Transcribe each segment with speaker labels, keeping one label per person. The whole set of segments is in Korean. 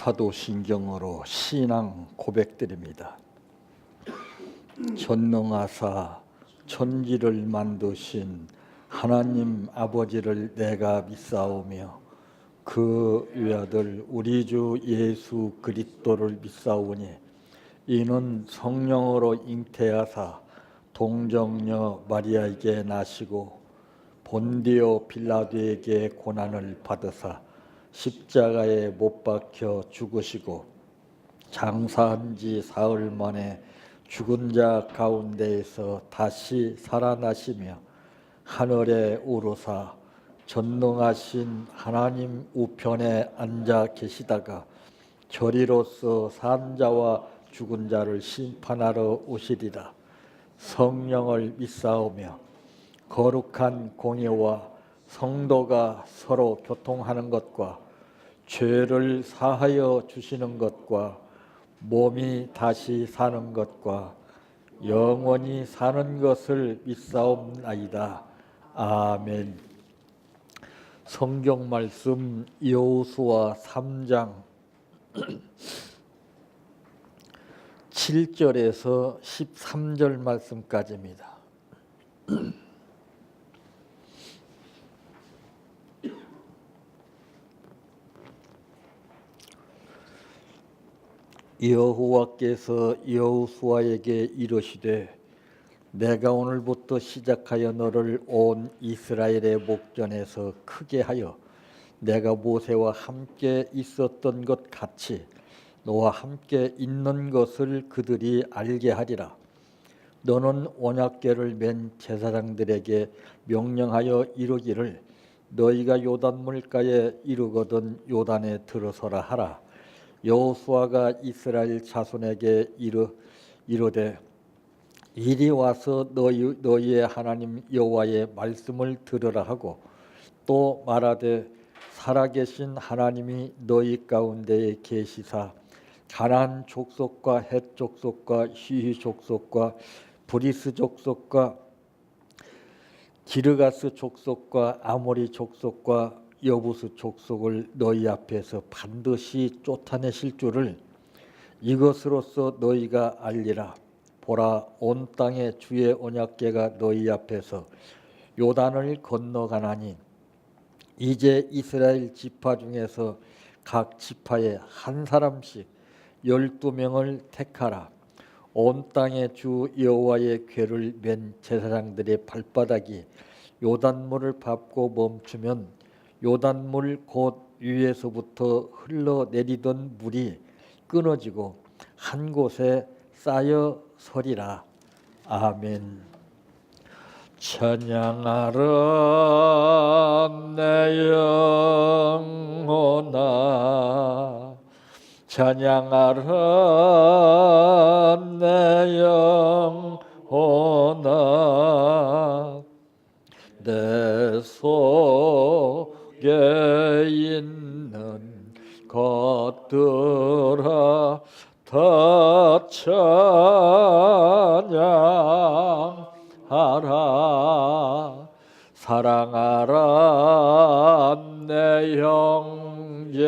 Speaker 1: 사도신경으로 신앙 고백드립니다. 전능하사 천지를 만드신 하나님 아버지를 내가 믿사오며 그 외아들 우리 주 예수 그리스도를 믿사오니 이는 성령으로 잉태하사 동정녀 마리아에게 나시고 본디오 빌라도에게 고난을 받으사 십자가에 못 박혀 죽으시고 장사한 지 사흘 만에 죽은 자 가운데에서 다시 살아나시며 하늘에 오르사 전능하신 하나님 우편에 앉아 계시다가 저리로서 산 자와 죽은 자를 심판하러 오시리라. 성령을 믿사오며 거룩한 공예와 성도가 서로 교통하는 것과 죄를 사하여 주시는 것과 몸이 다시 사는 것과 영원히 사는 것을 믿사옵나이다. 아멘. 성경 말씀 여호수아 3장 7절에서 13절 말씀까지입니다. 여호와께서 여호수아에게 이르시되 내가 오늘부터 시작하여 너를 온 이스라엘의 목전에서 크게 하여 내가 모세와 함께 있었던 것 같이 너와 함께 있는 것을 그들이 알게 하리라. 너는 언약궤를 맨 제사장들에게 명령하여 이르기를 너희가 요단물가에 이르거든 요단에 들어서라 하라. 여호수아가 이스라엘 자손에게 이르되 이리 와서 너희의 하나님 여호와의 말씀을 들으라 하고 또 말하되 살아계신 하나님이 너희 가운데에 계시사 가나안 족속과 헷 족속과 히위 족속과 브리스 족속과 기르가스 족속과 아모리 족속과 여부스 족속을 너희 앞에서 반드시 쫓아내실 줄을 이것으로써 너희가 알리라. 보라, 온 땅에 주의 언약궤가 너희 앞에서 요단을 건너가나니 이제 이스라엘 지파 중에서 각 지파에 한 사람씩 12명을 택하라. 온 땅에 주 여호와의 궤를 맨 제사장들의 발바닥이 요단물을 밟고 멈추면 요단물 곧 위에서부터 흘러내리던 물이 끊어지고 한 곳에 쌓여 서리라. 아멘. 찬양하라 내 영혼아, 찬양하라 내 영혼아, 내 속에 있는 것들아 다 찬양하라. 사랑하라 내 형제를,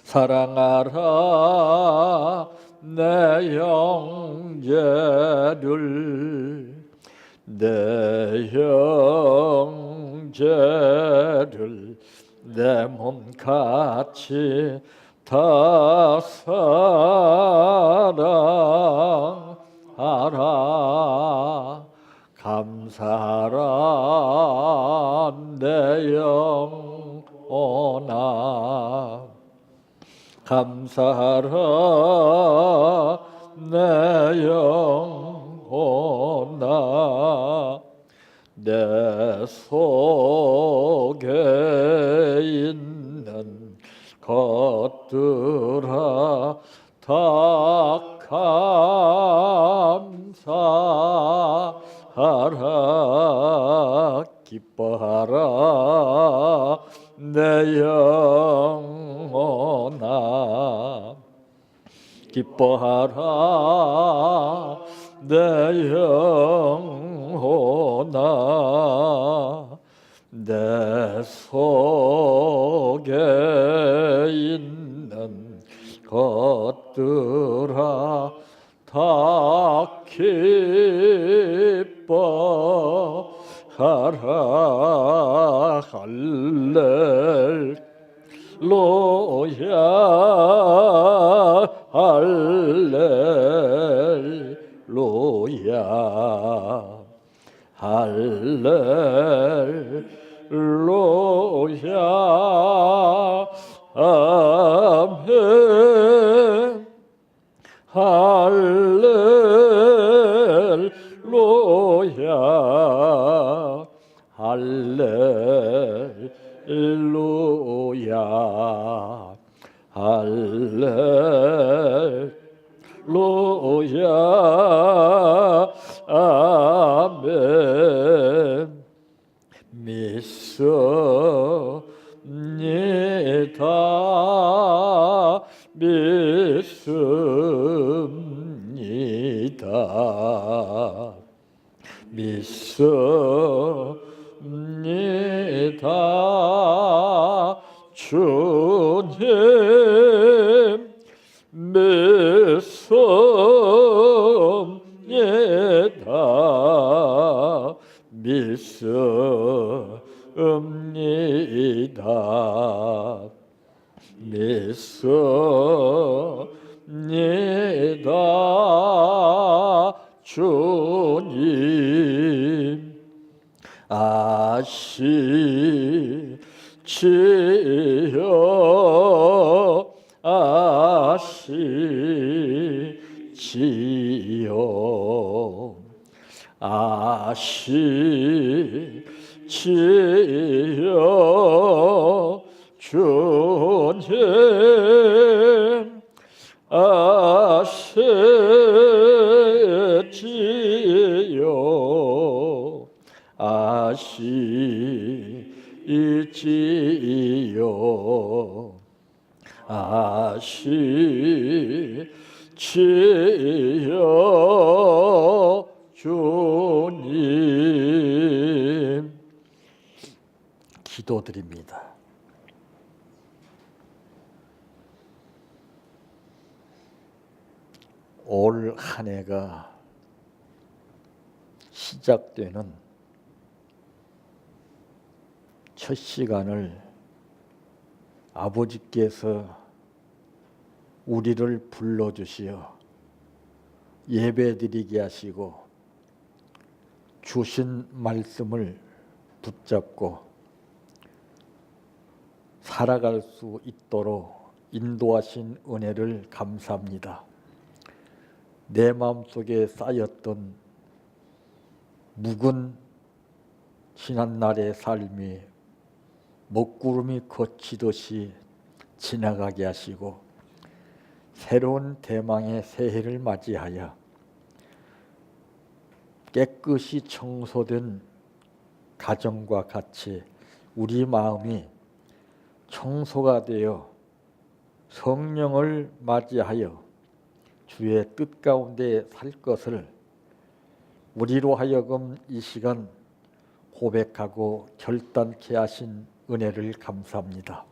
Speaker 1: 사랑하라 내 형제를, 내 형제를 내 몸같이 다 사랑하라. 감사하라 내 영혼아, 감사하라 내 영혼아, 내 속에 있는 것들아 다 감사하라. 기뻐하라 내 영혼아, 기뻐하라 내 영혼아, 내 속에 속에 있는 것들아 다 기뻐하라 할렐루야 할렐루야 할렐루야 아멘 할렐루야 할렐루야 할렐루야 아멘 믿습니다 믿습니다 믿습니다 주님 믿습니다 믿습니다 믿습니다 주님 아시지요 아시지요 아시지요 주님 아시지요 아시지요 아시지요 주님 기도드립니다. 올 한 해가 시작되는 첫 시간을 아버지께서 우리를 불러주시어 예배드리게 하시고 주신 말씀을 붙잡고 살아갈 수 있도록 인도하신 은혜를 감사합니다. 내 마음속에 쌓였던 묵은 지난날의 삶이 먹구름이 거치듯이 지나가게 하시고 새로운 대망의 새해를 맞이하여 깨끗이 청소된 가정과 같이 우리 마음이 청소가 되어 성령을 맞이하여 주의 뜻 가운데 살 것을 우리로 하여금 이 시간 고백하고 결단케 하신 은혜를 감사합니다.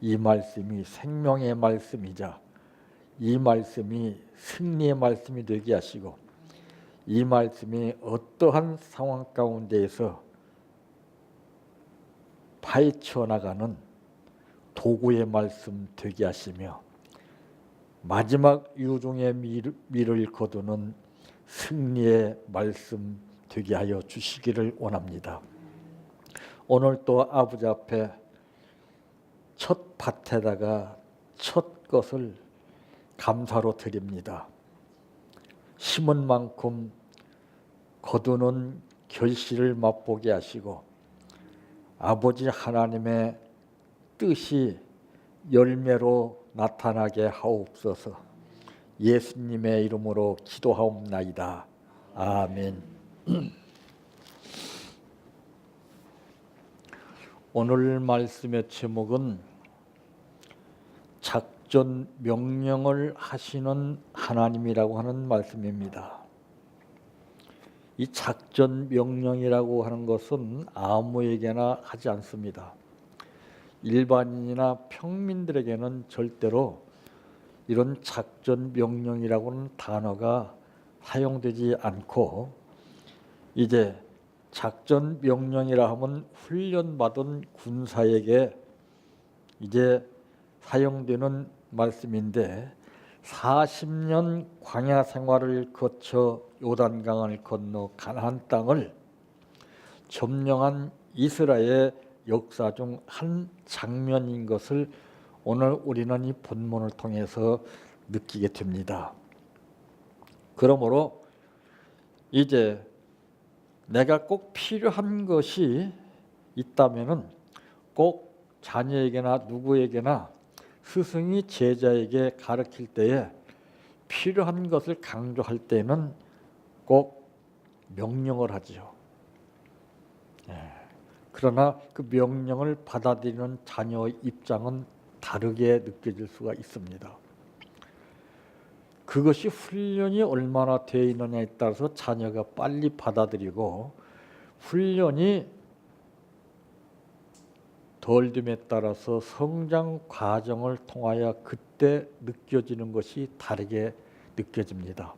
Speaker 1: 이 말씀이 생명의 말씀이자 이 말씀이 승리의 말씀이 되게 하시고 이 말씀이 어떠한 상황 가운데에서 파헤쳐 나가는 도구의 말씀 되게 하시며 마지막 유종의 미를 거두는 승리의 말씀 되게 하여 주시기를 원합니다. 오늘 또 아버지 앞에 첫 밭에다가 첫 것을 감사로 드립니다. 심은 만큼 거두는 결실을 맛보게 하시고 아버지 하나님의 뜻이 열매로 나타나게 하옵소서. 예수님의 이름으로 기도하옵나이다. 아멘. 오늘 말씀의 제목은 작전 명령을 하시는 하나님이라고 하는 말씀입니다. 이 작전 명령이라고 하는 것은 아무에게나 하지 않습니다. 일반인이나 평민들에게는 절대로 이런 작전 명령이라고는 단어가 사용되지 않고, 이제 작전 명령이라 하면 훈련받은 군사에게 이제 사용되는 말씀인데, 40년 광야 생활을 거쳐 요단강을 건너 가나안 땅을 점령한 이스라엘의 역사 중 한 장면인 것을 오늘 우리는 이 본문을 통해서 느끼게 됩니다. 그러므로 이제 내가 꼭 필요한 것이 있다면은 꼭 자녀에게나 누구에게나 스승이 제자에게 가르칠 때에 필요한 것을 강조할 때는 꼭 명령을 하죠. 그러나 그 명령을 받아들이는 자녀의 입장은 다르게 느껴질 수가 있습니다. 그것이 훈련이 얼마나 되어 있느냐에 따라서 자녀가 빨리 받아들이고, 훈련이 덜 됨에 따라서 성장 과정을 통하여 그때 느껴지는 것이 다르게 느껴집니다.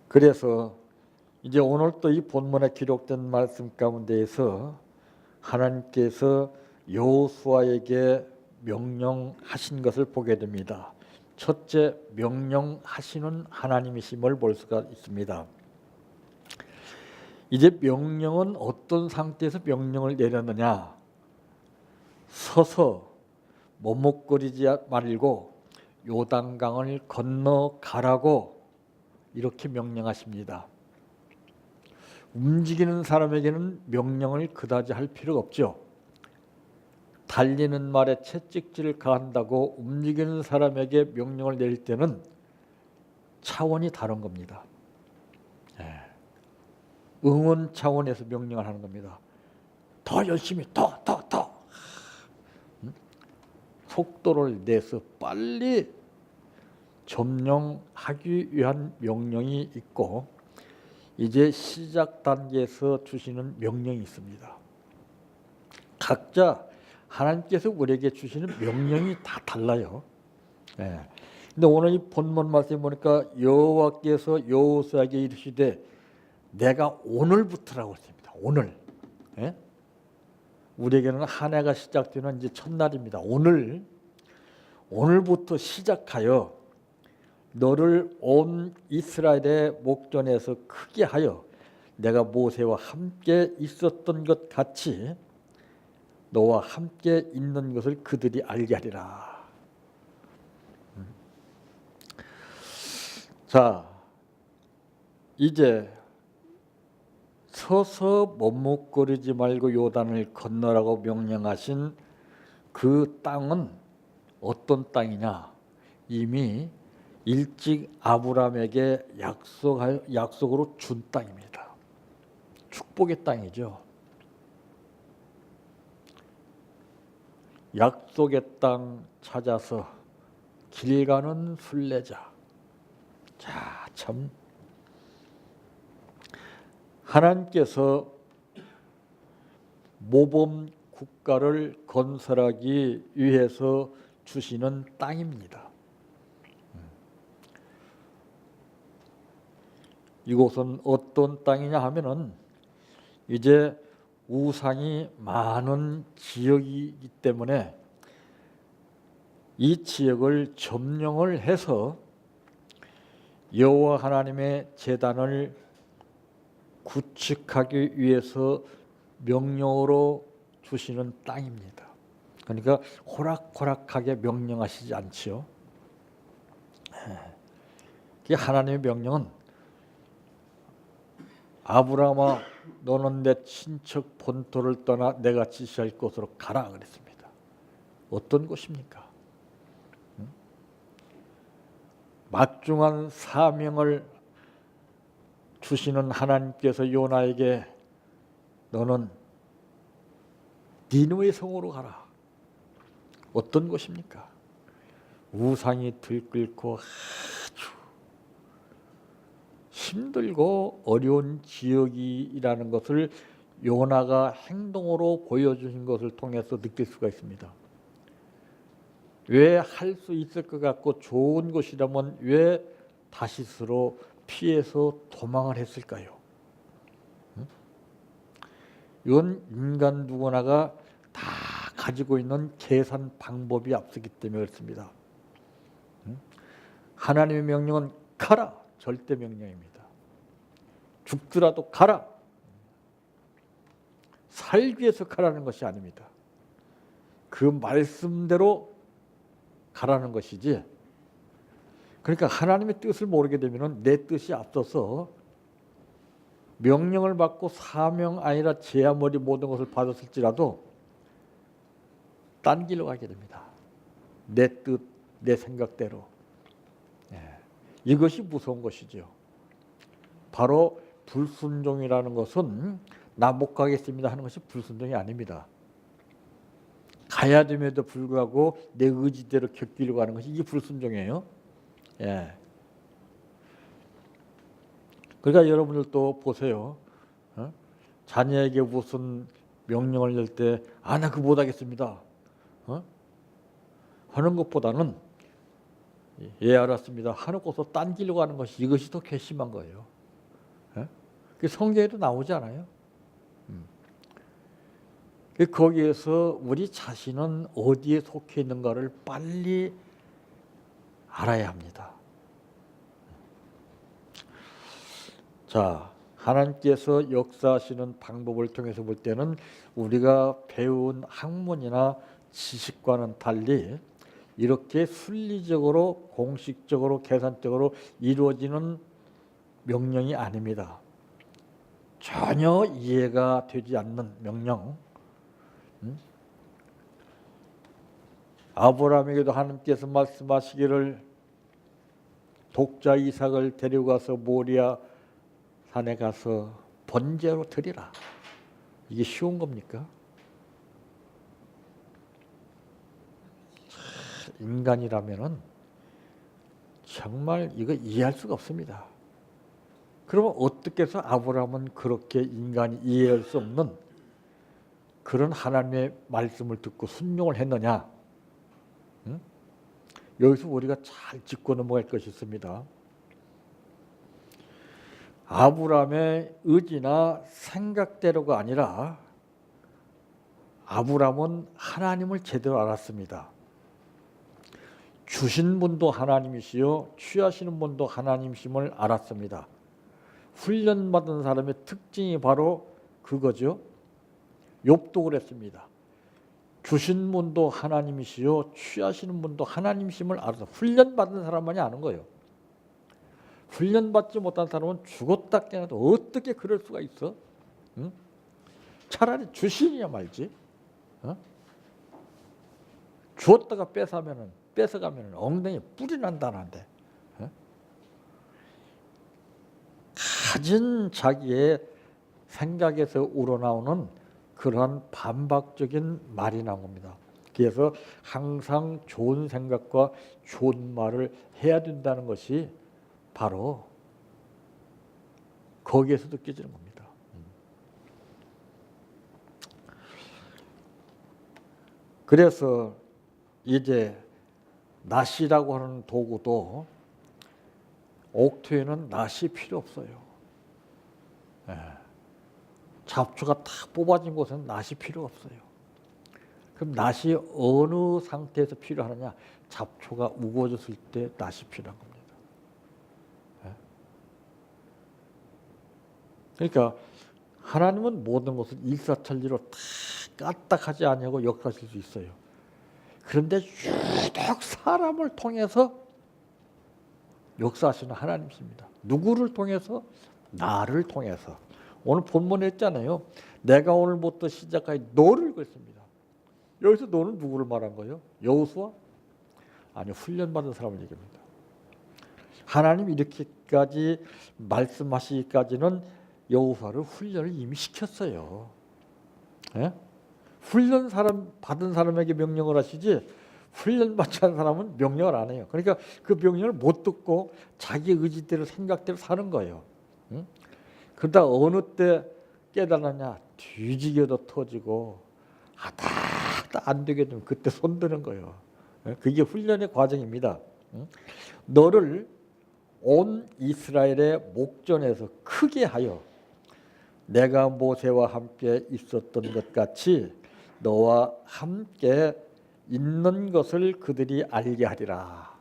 Speaker 1: 그래서 이제 오늘 또 이 본문에 기록된 말씀 가운데에서 하나님께서 여호수아에게 명령하신 것을 보게 됩니다. 첫째, 명령하시는 하나님이심을 볼 수가 있습니다. 이제 명령은 어떤 상태에서 명령을 내렸느냐? 서서 머뭇거리지 말고 요단강을 건너가라고 이렇게 명령하십니다. 움직이는 사람에게는 명령을 그다지 할 필요가 없죠. 달리는 말에 채찍질을 가한다고 움직이는 사람에게 명령을 내릴 때는 차원이 다른 겁니다. 응원 차원에서 명령을 하는 겁니다. 더 열심히, 더. 속도를 내서 빨리 점령하기 위한 명령이 있고, 이제 시작 단계에서 주시는 명령이 있습니다. 각자 하나님께서 우리에게 주시는 명령이 다 달라요. 근데 오늘 이 본문 말씀에 보니까 여호와께서 여호수아에게 이르시되 내가 오늘부터라고 했습니다. 오늘. 우리에게는 한 해가 시작되는 이제 첫날입니다. 오늘부터 시작하여 너를 온 이스라엘의 목전에서 크게 하여 내가 모세와 함께 있었던 것 같이 너와 함께 있는 것을 그들이 알게 하리라. 자, 이제 서서 머뭇거리지 말고 요단을 건너라고 명령하신 그 땅은 어떤 땅이냐? 이미 일찍 아브라함에게 약속으로 준 땅입니다. 축복의 땅이죠. 약속의 땅 찾아서 길 가는 순례자. 자, 참 하나님께서 모범 국가를 건설하기 위해서 주시는 땅입니다. 이곳은 어떤 땅이냐 하면은 이제 우상이 많은 지역이기 때문에 이 지역을 점령을 해서 여호와 하나님의 제단을 구축하기 위해서 명령으로 주시는 땅입니다. 그러니까 호락호락하게 명령하시지 않지요. 하나님의 명령은 아브라함아 너는 내 친척 본토를 떠나 내가 지시할 곳으로 가라 그랬습니다. 어떤 곳입니까? 막중한 사명을 주시는 하나님께서 요나에게 너는 니느웨 성으로 가라. 어떤 곳입니까? 우상이 들끓고 아주 힘들고 어려운 지역이라는 것을 요나가 행동으로 보여주신 것을 통해서 느낄 수가 있습니다. 왜 할 수 있을 것 같고 좋은 것이라면 왜 다시스로 피해서 도망을 했을까요? 이건 인간 누구나가 다 가지고 있는 계산 방법이 앞서기 때문에 그렇습니다. 하나님의 명령은 가라, 절대 명령입니다. 죽더라도 가라. 살기 위해서 가라는 것이 아닙니다. 그 말씀대로 가라는 것이지. 그러니까 하나님의 뜻을 모르게 되면 내 뜻이 앞서서 명령을 받고 사명 아니라 제아머리 모든 것을 받았을지라도 딴 길로 가게 됩니다. 내 뜻, 내 생각대로. 이것이 무서운 것이죠. 바로 불순종이라는 것은 나 못 가겠습니다 하는 것이 불순종이 아닙니다. 가야 됨에도 불구하고 내 의지대로 겪기려고 하는 것이 이게 불순종이에요. 그러니까 여러분들도 보세요. 자녀에게 무슨 명령을 낼 때 나 그거 못하겠습니다 하는 것보다는 알았습니다 하놓고서 딴 길로 가는 것이 이것이 더 괘씸한 거예요. 성경에도 나오지 않아요? 거기에서 우리 자신은 어디에 속해 있는가를 빨리 알아야 합니다. 자, 하나님께서 역사하시는 방법을 통해서 볼 때는 우리가 배운 학문이나 지식과는 달리 이렇게 순리적으로 공식적으로 계산적으로 이루어지는 명령이 아닙니다. 전혀 이해가 되지 않는 명령. 아브라함에게도 하나님께서 말씀하시기를 독자 이삭을 데리고 가서 모리아 산에 가서 번제로 드리라. 이게 쉬운 겁니까? 인간이라면은 정말 이거 이해할 수가 없습니다. 그러면 어떻게 해서 아브라함은 그렇게 인간이 이해할 수 없는 그런 하나님의 말씀을 듣고 순종을 했느냐? 여기서 우리가 잘 짚고 넘어갈 것이 있습니다. 아브라함의 의지나 생각대로가 아니라 아브라함은 하나님을 제대로 알았습니다. 주신 분도 하나님이시요 취하시는 분도 하나님이심을 알았습니다. 훈련받은 사람의 특징이 바로 그거죠. 욥도 그랬습니다. 주신 분도 하나님이시요 취하시는 분도 하나님이심을 알아서 훈련받은 사람만이 아는 거예요. 훈련받지 못한 사람은 죽었다 깨어나도 어떻게 그럴 수가 있어? 응? 차라리 주신이야 말지. 주었다가 뺏어가면 엉덩이에 뿔이 난다는데. 가진 자기의 생각에서 우러나오는 그러한 반박적인 말이 나온 겁니다. 그래서 항상 좋은 생각과 좋은 말을 해야 된다는 것이 바로 거기에서 느껴지는 겁니다. 그래서 이제 낫이라고 하는 도구도 옥토에는 낫이 필요 없어요. 잡초가 다 뽑아진 곳에는 낫이 필요 없어요. 그럼 낫이 어느 상태에서 필요하느냐? 잡초가 우거졌을 때 낫이 필요한 겁니다. 그러니까 하나님은 모든 것을 일사천리로 다 까딱하지 아니하고 역사하실 수 있어요. 그런데 유독 사람을 통해서 역사하시는 하나님이십니다. 누구를 통해서? 나를 통해서. 오늘 본문에 했잖아요. 내가 오늘부터 시작하여 너를 그랬습니다. 여기서 너는 누구를 말한 거예요? 여호수아? 아니요. 훈련받은 사람을 얘기합니다. 하나님 이렇게까지 말씀하시기까지는 여호수아를 훈련을 이미 시켰어요. 훈련 받은 사람에게 명령을 하시지 훈련받지 않은 사람은 명령을 안 해요. 그러니까 그 명령을 못 듣고 자기 의지대로 생각대로 사는 거예요. 그러다 어느 때 깨달았냐 뒤지게도 터지고 하다 안 되게 되면 그때 손드는 거예요. 그게 훈련의 과정입니다. 너를 온 이스라엘의 목전에서 크게 하여 내가 모세와 함께 있었던 것 같이 너와 함께 있는 것을 그들이 알게 하리라.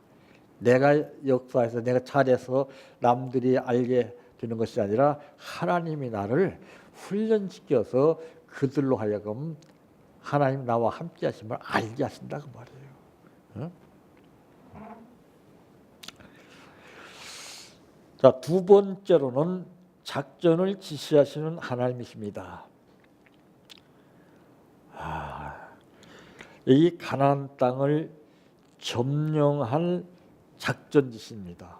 Speaker 1: 내가 역사해서 내가 잘해서 남들이 알게 되는 것이 아니라 하나님이 나를 훈련시켜서 그들로 하여금 하나님 나와 함께 하심을 알게 하신다고 말이에요. 자, 두 번째로는 작전을 지시하시는 하나님이십니다. 이 가나안 땅을 점령할 작전 지시입니다.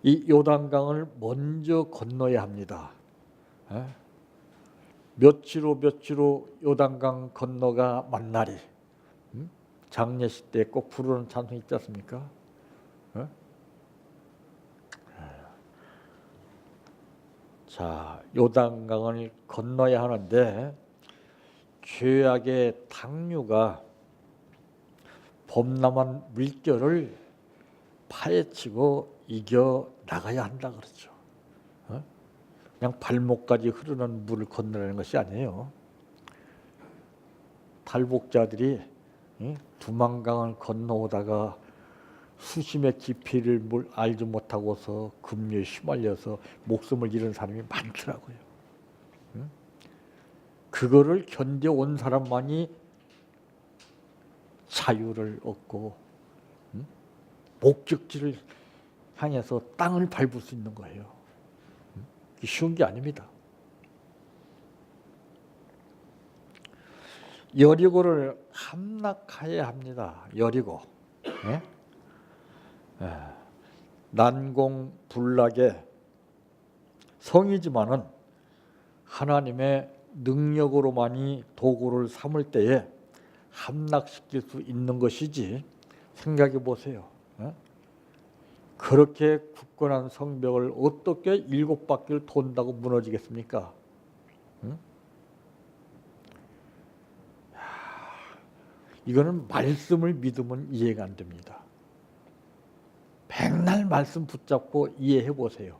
Speaker 1: 이 요단강을 먼저 건너야 합니다. 며칠 후 요단강 건너가 만나리. 장례식 때 꼭 부르는 찬송 있지 않습니까? 자, 요단강을 건너야 하는데 죄악의 당류가 범람한 물결을 파헤치고 이겨 나가야 한다 그러죠. 그냥 발목까지 흐르는 물을 건너라는 것이 아니에요. 탈북자들이 두만강을 건너오다가 수심의 깊이를 알지 못하고서 급류에 휘말려서 목숨을 잃은 사람이 많더라고요. 그거를 견뎌온 사람만이 자유를 얻고 목적지를 향해서 땅을 밟을 수 있는 거예요. 쉬운 게 아닙니다. 여리고를 함락해야 합니다. 여리고. 난공불락의 성이지만은 하나님의 능력으로만이 도구를 삼을 때에 함락시킬 수 있는 것이지. 생각해 보세요. 그렇게 굳건한 성벽을 어떻게 7바퀴를 돈다고 무너지겠습니까? 이거는 말씀을 믿으면 이해가 안 됩니다. 백날 말씀 붙잡고 이해해 보세요.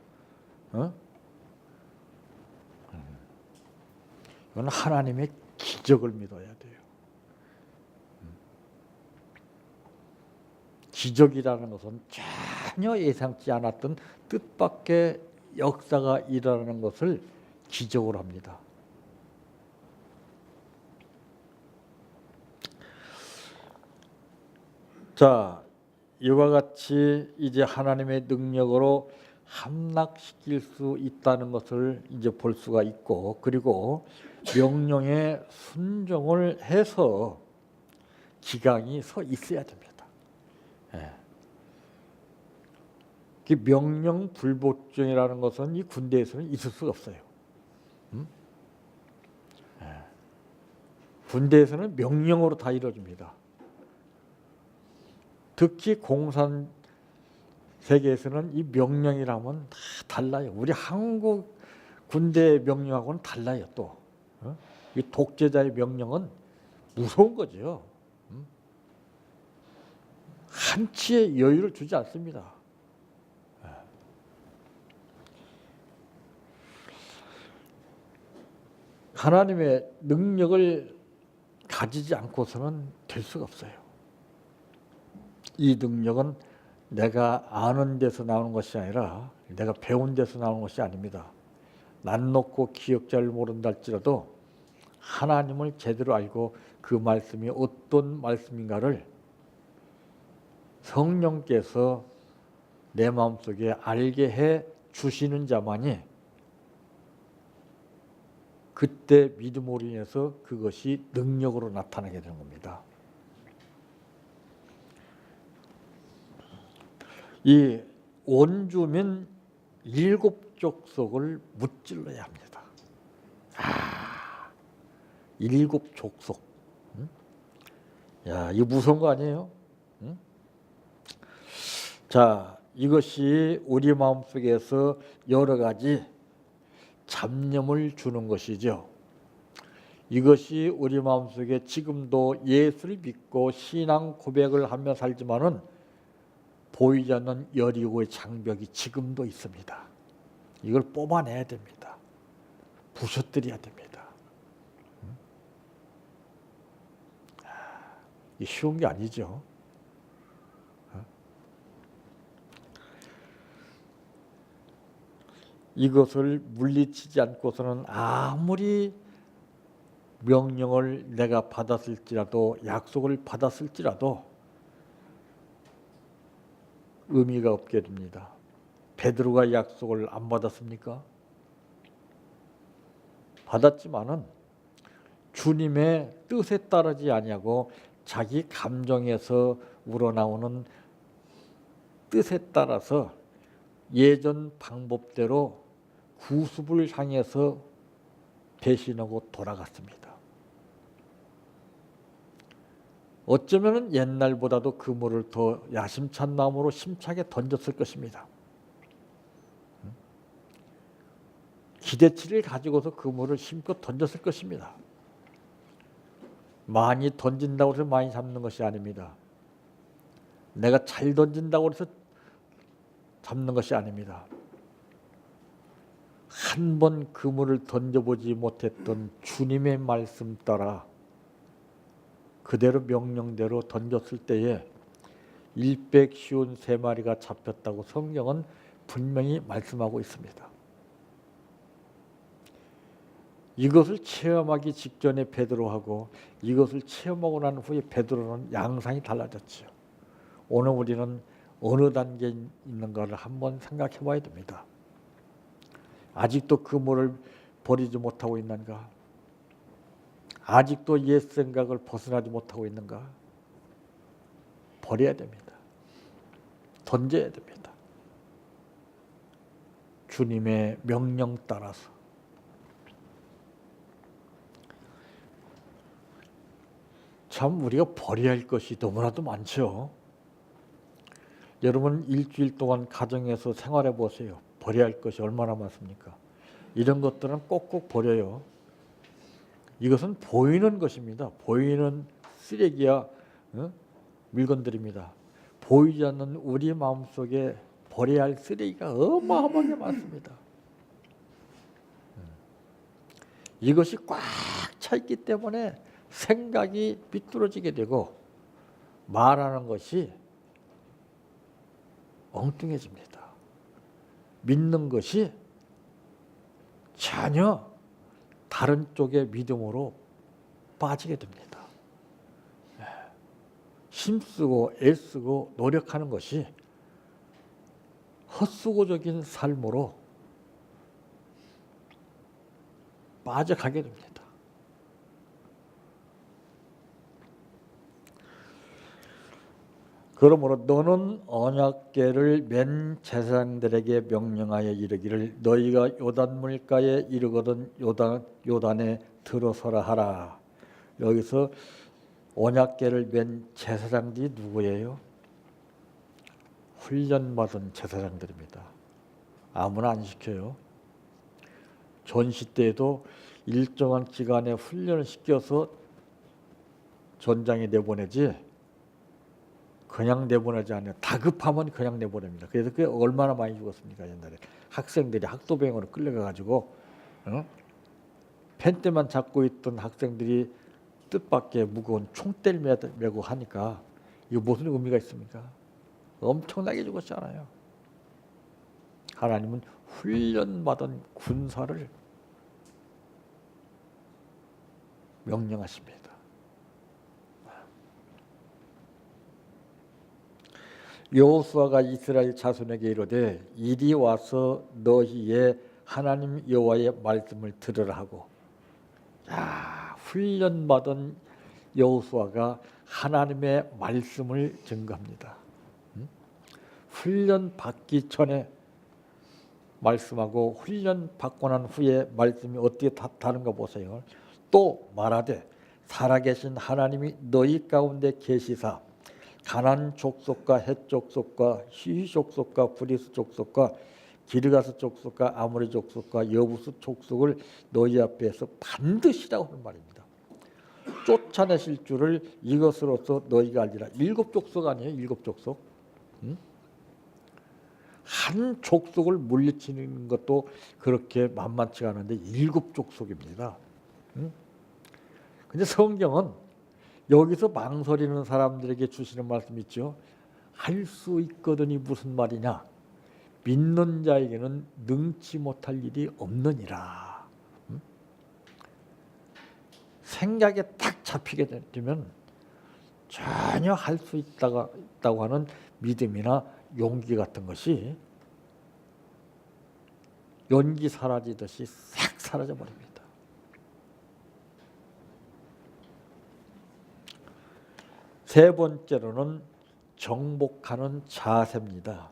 Speaker 1: 이건 하나님의 기적을 믿어야 돼요. 기적이라는 것은 전혀 예상치 않았던 뜻밖의 역사가 일어나는 것을 기적으로 합니다. 자, 이와 같이 이제 하나님의 능력으로 함락시킬 수 있다는 것을 이제 볼 수가 있고, 그리고 명령에 순종을 해서 기강이 서 있어야 됩니다. 그 명령 불복종이라는 것은 이 군대에서는 있을 수가 없어요. 군대에서는 명령으로 다 이루어집니다. 특히 공산 세계에서는 이 명령이라면 다 달라요. 우리 한국 군대 명령하고는 달라요. 또 이 독재자의 명령은 무서운 거죠. 한치의 여유를 주지 않습니다. 하나님의 능력을 가지지 않고서는 될 수가 없어요. 이 능력은 내가 아는 데서 나오는 것이 아니라 내가 배운 데서 나오는 것이 아닙니다. 난 놓고 기억자를 모른다 할지라도 하나님을 제대로 알고 그 말씀이 어떤 말씀인가를 성령께서 내 마음속에 알게 해 주시는 자만이 그때 믿음으로 인해서 그것이 능력으로 나타나게 되는 겁니다. 이 원주민 7족속을 무찔러야 합니다. 7족속. 야, 이거 무서운 거 아니에요? 자, 이것이 우리 마음속에서 여러 가지 잡념을 주는 것이죠. 이것이 우리 마음속에 지금도 예수를 믿고 신앙 고백을 하며 살지만은 보이지 않는 여리고의 장벽이 지금도 있습니다. 이걸 뽑아내야 됩니다. 부셔뜨려야 됩니다. 이게 쉬운 게 아니죠. 이것을 물리치지 않고서는 아무리 명령을 내가 받았을지라도, 약속을 받았을지라도 의미가 없게 됩니다. 베드로가 약속을 안 받았습니까? 받았지만은 주님의 뜻에 따르지 아니하고 자기 감정에서 우러나오는 뜻에 따라서 예전 방법대로 구습을 향해서 배신하고 돌아갔습니다. 어쩌면 옛날보다도 그물을 더 야심찬 마음으로 힘차게 던졌을 것입니다. 기대치를 가지고서 그물을 힘껏 던졌을 것입니다. 많이 던진다고 해서 많이 잡는 것이 아닙니다. 내가 잘 던진다고 해서 잡는 것이 아닙니다. 한 번 그물을 던져보지 못했던 주님의 말씀 따라 그대로 명령대로 던졌을 때에 153마리가 잡혔다고 성경은 분명히 말씀하고 있습니다. 이것을 체험하기 직전에 베드로하고 이것을 체험하고 난 후에 베드로는 양상이 달라졌죠. 오늘 우리는 어느 단계에 있는가를 한번 생각해 봐야 됩니다. 아직도 그물을 버리지 못하고 있는가? 아직도 옛 생각을 벗어나지 못하고 있는가? 버려야 됩니다. 던져야 됩니다. 주님의 명령 따라서. 참 우리가 버려야 할 것이 너무나도 많죠. 여러분 일주일 동안 가정에서 생활해 보세요. 버려야 할 것이 얼마나 많습니까? 이런 것들은 꼭꼭 버려요. 이것은 보이는 것입니다. 보이는 쓰레기야 물건들입니다. 보이지 않는 우리 마음속에 버려야 할 쓰레기가 어마어마하게 많습니다. 이것이 꽉 차 있기 때문에 생각이 비뚤어지게 되고 말하는 것이 엉뚱해집니다. 믿는 것이 전혀 다른 쪽의 믿음으로 빠지게 됩니다. 힘쓰고 애쓰고 노력하는 것이 헛수고적인 삶으로 빠져가게 됩니다. 그러므로 너는 언약궤를 맨 제사장들에게 명령하여 이르기를 너희가 요단물가에 이르거든 요단에 들어서라 하라. 여기서 언약궤를 맨 제사장들이 누구예요? 훈련받은 제사장들입니다. 아무나 안 시켜요. 전시 때에도 일정한 기간에 훈련을 시켜서 전장에 내보내지 그냥 내보내지 않아요. 다급하면 그냥 내보냅니다. 그래서 그게 얼마나 많이 죽었습니까? 옛날에 학생들이 학도병으로 끌려가가지고 펜대만 잡고 있던 학생들이 뜻밖의 무거운 총대를 메고 하니까 이거 무슨 의미가 있습니까? 엄청나게 죽었잖아요. 하나님은 훈련받은 군사를 명령하십니다. 여호수아가 이스라엘 자손에게 이르되 이리 와서 너희의 하나님 여호와의 말씀을 들으라 하고, 훈련받은 여호수아가 하나님의 말씀을 증거합니다. 훈련 받기 전에 말씀하고 훈련 받고 난 후에 말씀이 어떻게 다른가 보세요. 또 말하되 살아계신 하나님이 너희 가운데 계시사 가나안 족속과 헷 족속과 히위 족속과 브리스 족속과 기르가스 족속과 아모리 족속과 여부스 족속을 너희 앞에서 반드시라고 하는 말입니다. 쫓아내실 줄을 이것으로서 너희가 알리라. 7족속 아니에요? 7족속. 한 족속을 물리치는 것도 그렇게 만만치가 않은데 7족속입니다. 근데 성경은 여기서 망설이는 사람들에게 주시는 말씀이 있죠. 할 수 있거든이 무슨 말이냐. 믿는 자에게는 능치 못할 일이 없느니라. 생각에 딱 잡히게 되면 전혀 할 수 있다고 하는 믿음이나 용기 같은 것이 연기 사라지듯이 싹 사라져 버립니다. 세 번째로는 정복하는 자세입니다.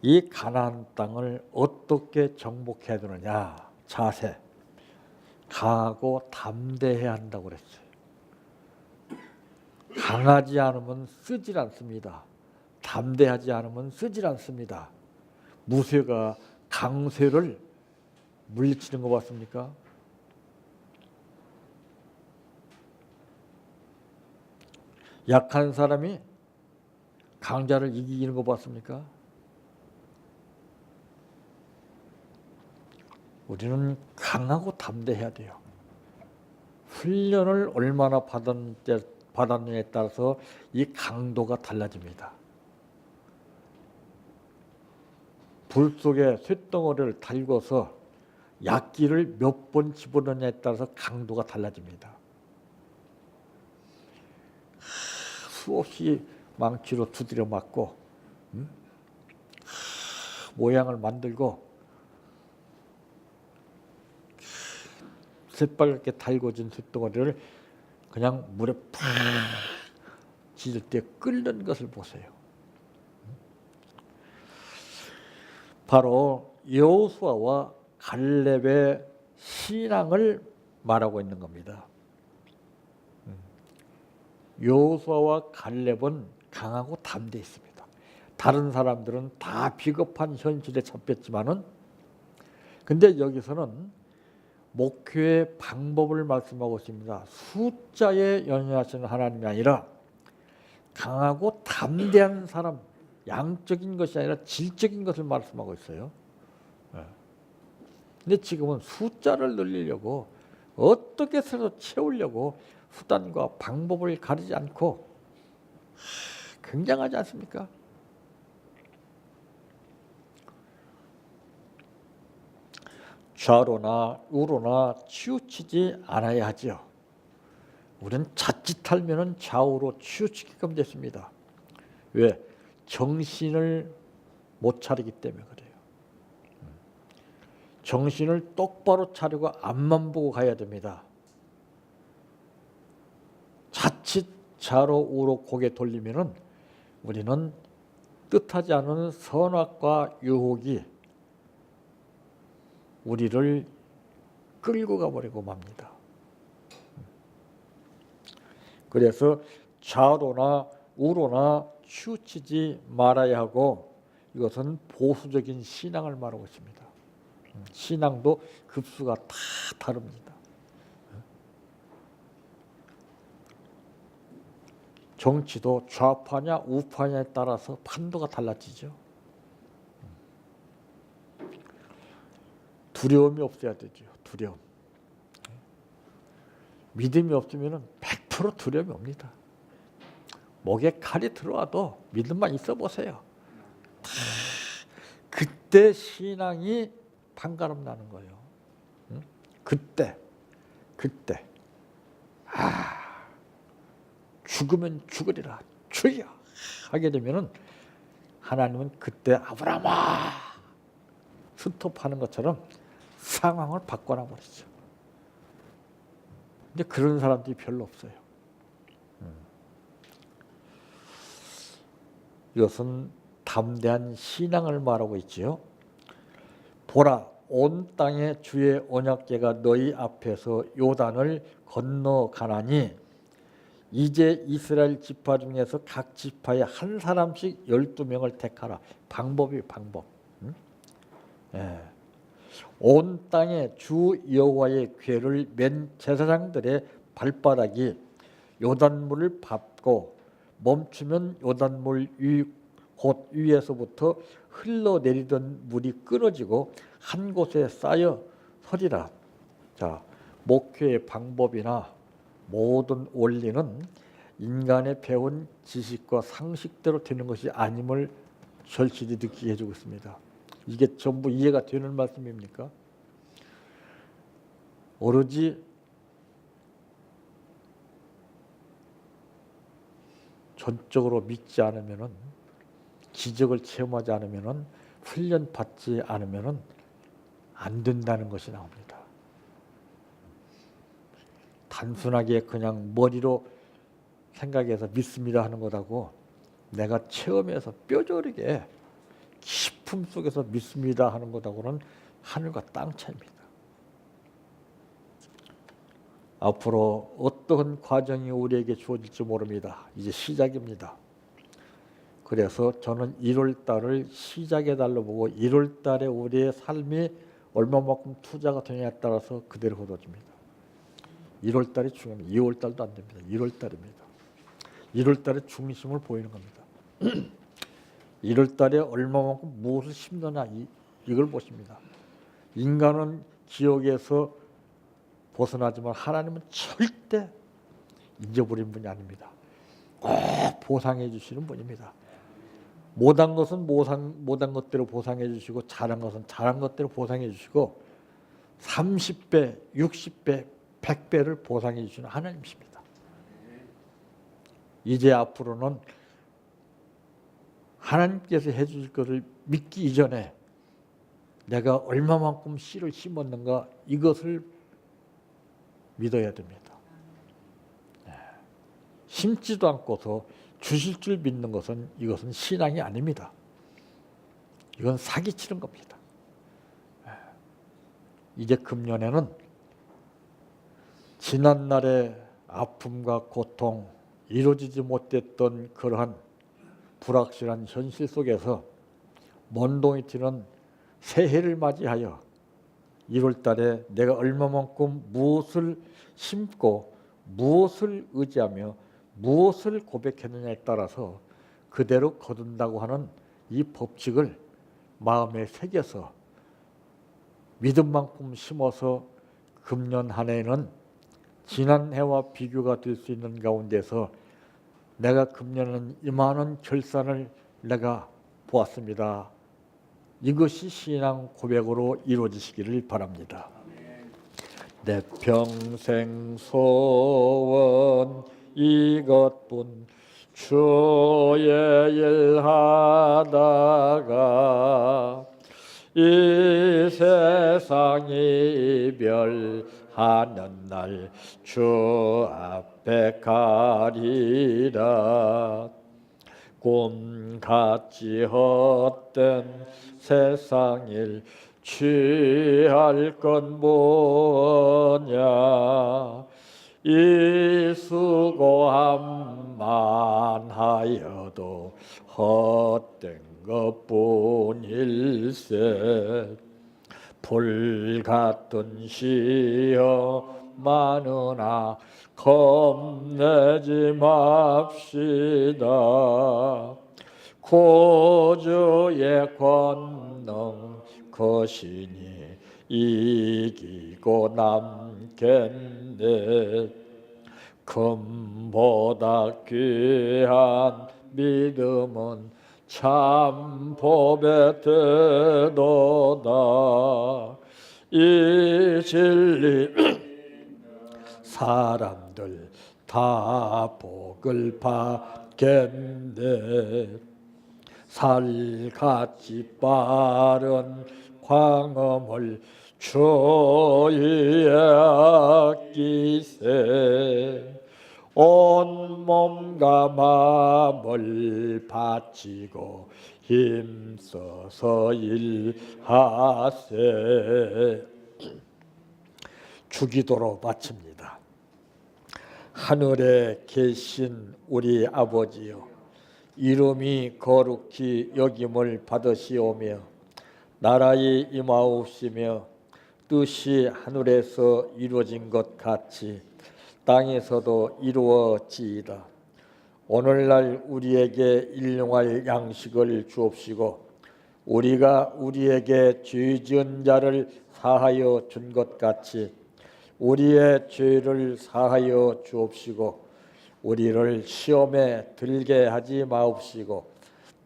Speaker 1: 이 가나안 땅을 어떻게 정복해야 되느냐. 자세. 강하고 담대해야 한다고 그랬어요. 강하지 않으면 쓰질 않습니다. 담대하지 않으면 쓰질 않습니다. 무쇠가 강쇠를 물리치는 거 봤습니까? 약한 사람이 강자를 이기는 거 봤습니까? 우리는 강하고 담대해야 돼요. 훈련을 얼마나 받았느냐에 따라서 이 강도가 달라집니다. 불 속에 쇳덩어리를 달궈서 약기를 몇 번 집어넣느냐에 따라서 강도가 달라집니다. 수없이 망치로 두드려 맞고 모양을 만들고 새빨갛게 달궈진 쇳덩어리를 그냥 물에 푹 찢을 때 끓는 것을 보세요. 바로 여호수아와 갈렙의 신앙을 말하고 있는 겁니다. 여호수아와 갈렙은 강하고 담대했습니다. 다른 사람들은 다 비겁한 현실에 잡혔지만은, 근데 여기서는 목회의 방법을 말씀하고 있습니다. 숫자에 연연하시는 하나님이 아니라 강하고 담대한 사람, 양적인 것이 아니라 질적인 것을 말씀하고 있어요. 근데 지금은 숫자를 늘리려고 어떻게 해서 채우려고 수단과 방법을 가리지 않고 굉장하지 않습니까? 좌로나 우로나 치우치지 않아야 하죠. 우리는 자칫하면 좌우로 치우치게끔 됐습니다. 왜? 정신을 못 차리기 때문에 그래요. 정신을 똑바로 차리고 앞만 보고 가야 됩니다. 자칫 좌로 우로 고개 돌리면은 우리는 뜻하지 않은 선악과 유혹이 우리를 끌고 가버리고 맙니다. 그래서 좌로나 우로나 치우치지 말아야 하고, 이것은 보수적인 신앙을 말하고 있습니다. 신앙도 급수가 다 다릅니다. 정치도 좌파냐 우파냐에 따라서 판도가 달라지죠. 두려움이 없어야 되죠. 두려움. 믿음이 없으면 100% 두려움이 옵니다. 목에 칼이 들어와도 믿음만 있어 보세요. 그때 신앙이 반가름 나는 거예요. 그때 죽으면 죽으리라 주여 하게 되면은 하나님은 그때 아브라함아 스톱하는 것처럼 상황을 바꿔놔 버리죠. 근데 그런 사람들이 별로 없어요. 이것은 담대한 신앙을 말하고 있지요. 보라, 온 땅에 주의 언약궤가 너희 앞에서 요단을 건너가나니 이제 이스라엘 지파 중에서 각 지파에 한 사람씩 12명을 택하라. 방법. 응? 예. 온 땅에 주 여호와의 궤를 맨 제사장들의 발바닥이 요단물을 밟고 멈추면 요단물 곧 위에서부터 흘러내리던 물이 끊어지고 한 곳에 쌓여 서리라. 자, 목회의 방법이나 모든 원리는 인간의 배운 지식과 상식대로 되는 것이 아님을 절실히 느끼게 해주고 있습니다. 이게 전부 이해가 되는 말씀입니까? 오로지 전적으로 믿지 않으면은, 기적을 체험하지 않으면은, 훈련 받지 않으면은 안 된다는 것이 나옵니다. 단순하게 그냥 머리로 생각해서 믿습니다 하는 것하고 내가 체험해서 뼈저리게 깊음 속에서 믿습니다 하는 것하고는 하늘과 땅 차이입니다. 앞으로 어떠한 과정이 우리에게 주어질지 모릅니다. 이제 시작입니다. 그래서 저는 1월 달을 시작의 달로 보고 1월 달에 우리의 삶이 얼마만큼 투자가 되냐에 따라서 그대로 거둬집니다. 1월 달이 중요합니다. 2월 달도 안 됩니다. 1월 달입니다. 1월 달에 중심을 보이는 겁니다. 1월 달에 얼마만큼 무엇을 심느냐 이걸 보십니다. 인간은 기억에서 벗어나지만 하나님은 절대 잊어버린 분이 아닙니다. 꼭 보상해 주시는 분입니다. 못한 것은 못한 것대로 보상해 주시고 잘한 것은 잘한 것대로 보상해 주시고 30배, 60배, 100배를 보상해 주시는 하나님이십니다. 이제 앞으로는 하나님께서 해 주실 것을 믿기 이전에 내가 얼마만큼 씨를 심었는가 이것을 믿어야 됩니다. 심지도 않고서 주실 줄 믿는 것은 이것은 신앙이 아닙니다. 이건 사기치는 겁니다. 이제 금년에는 지난날의 아픔과 고통, 이루어지지 못했던 그러한 불확실한 현실 속에서 먼동이 튀는 새해를 맞이하여 1월 달에 내가 얼마만큼 무엇을 심고 무엇을 의지하며 무엇을 고백했느냐에 따라서 그대로 거둔다고 하는 이 법칙을 마음에 새겨서 믿음만큼 심어서 금년 한 해에는 지난 해와 비교가 될 수 있는 가운데서 내가 금년은 이만한 결산을 내가 보았습니다. 이것이 신앙 고백으로 이루어지시기를 바랍니다. 내 평생 소원 이것뿐 주의 일 하다가 이 세상 이별하는 날 주 앞에 가리라. 꿈같이 헛된 세상 일 취할 건 뭐냐. 이 수고함만 하여도 헛된 것뿐일세. 불같은 시험 많으나 겁내지 맙시다. 구주의 권능 거시니 이기고 남겠네. 금보다 귀한 믿음은 참 법에 되도다. 이 진리 사람들 다 복을 받겠네. 살같이 빠른 광음을 주의 아끼세. 온 몸과 마음을 바치고 힘써서 일하세. 주기도로 마칩니다. 하늘에 계신 우리 아버지여, 이름이 거룩히 여김을 받으시오며 나라의 임하옵시며 뜻이 하늘에서 이루어진 것 같이 땅에서도 이루어지이다. 오늘날 우리에게 일용할 양식을 주옵시고 우리가 우리에게 죄 지은 자를 사하여 준 것 같이 우리의 죄를 사하여 주옵시고 우리를 시험에 들게 하지 마옵시고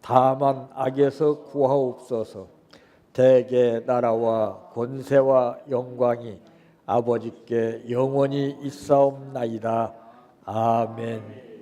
Speaker 1: 다만 악에서 구하옵소서. 대개 나라와 권세와 영광이 아버지께 영원히 있사옵나이다. 아멘.